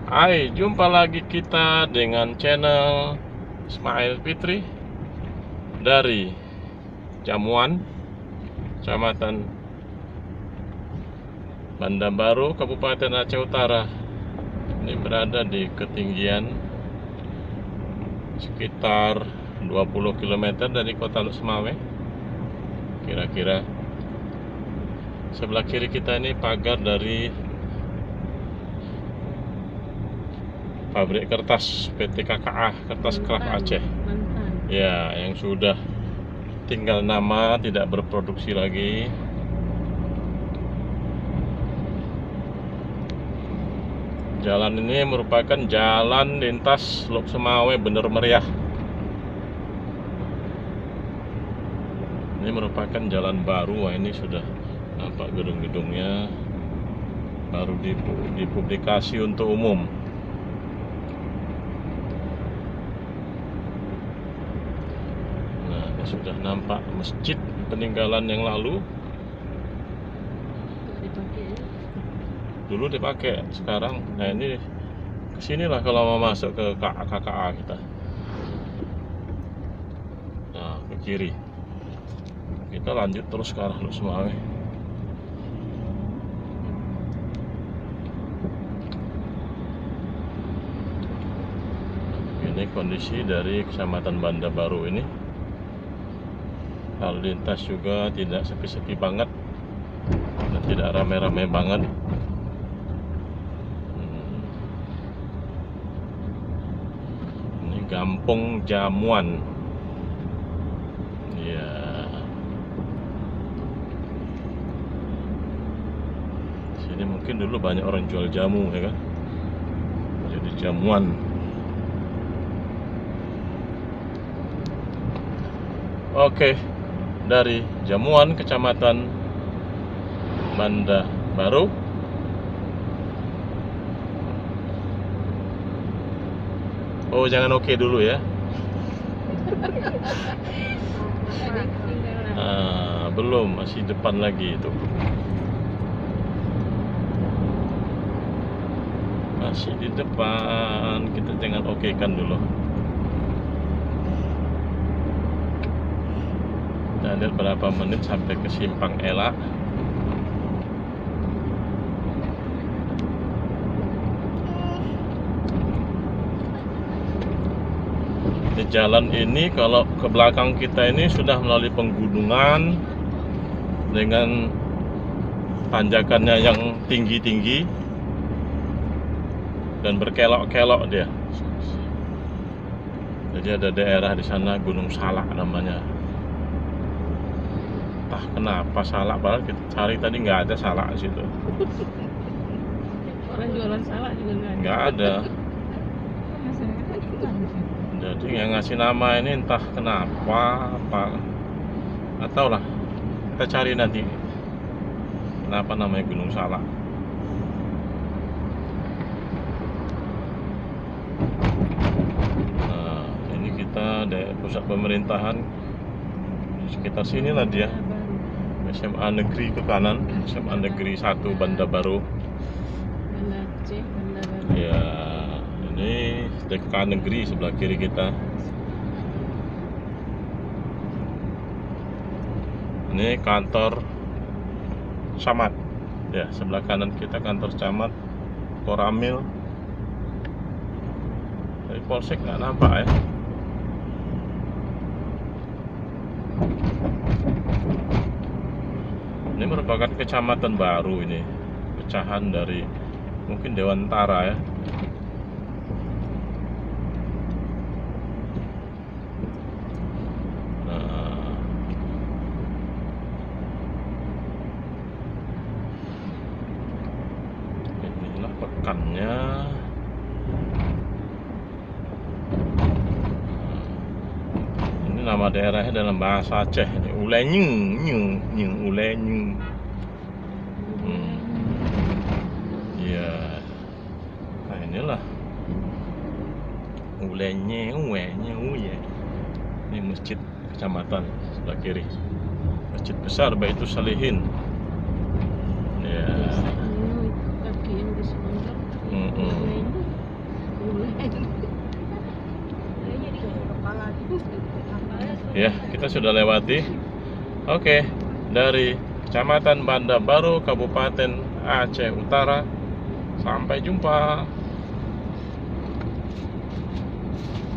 Hai, jumpa lagi kita dengan channel Ismail Fitri dari Jamuan, Kecamatan Banda Baru, Kabupaten Aceh Utara. Ini berada di ketinggian sekitar 20 km dari kota Lusmawe. Kira-kira sebelah kiri kita ini pagar dari pabrik kertas PT KKA, Kertas Kraft Aceh. Ya, yang sudah tinggal nama, tidak berproduksi lagi. Jalan ini merupakan jalan lintas Lok Semawe Bener Meriah. Ini merupakan jalan baru. Wah, ini sudah nampak gedung-gedungnya, baru dipublikasi untuk umum. Nah, ini sudah nampak masjid peninggalan yang lalu. Dulu dipakai, sekarang nah ini kesinilah kalau mau masuk ke KKA kita. Nah, ke kiri kita lanjut terus ke arah Lok Semawe. Ini kondisi dari Kecamatan Banda Baru ini. Lalu lintas juga tidak sepi-sepi banget dan tidak rame-rame banget. Kampung Jamuan. Ya. Sini mungkin dulu banyak orang jual jamu, ya kan? Jadi jamuan. Oke, dari Jamuan, Kecamatan Banda Baru, oh, jangan oke dulu ya. Belum, masih depan lagi itu. Masih di depan, kita jangan oke kan dulu. Kita lihat berapa menit sampai ke Simpang Ela. Di jalan ini kalau ke belakang kita ini sudah melalui penggunungan dengan tanjakannya yang tinggi-tinggi dan berkelok-kelok dia. Jadi ada daerah di sana Gunung Salak namanya. Entah kenapa salak, padahal kita cari tadi nggak ada salak di situ. Orang jualan salak juga nggak ada. Jadi yang ngasih nama ini entah kenapa, apa atau lah, kita cari nanti kenapa namanya Gunung Salak. Nah, ini kita dari pusat pemerintahan sekitar sini lah dia. SMA Negeri ke kanan, SMA Negeri 1 Banda Baru. Banda Aceh, Banda Baru. Ya, ini TK Negeri sebelah kiri kita. Ini kantor camat. Ya, sebelah kanan kita kantor camat Koramil. Dari polsek nggak nampak ya. Ini merupakan kecamatan baru ini, pecahan dari mungkin Dewantara ya. Inilah pekannya. Ini nama daerahnya dalam bahasa Aceh ini, Ulenyung, Ulenyung. Ya, nah inilah Ulenyung ya. Ini masjid kecamatan sebelah kiri, masjid besar Baitus Salihin. Ya. Ya, kita sudah lewati. Oke, dari Kecamatan Banda Baru, Kabupaten Aceh Utara. Sampai jumpa.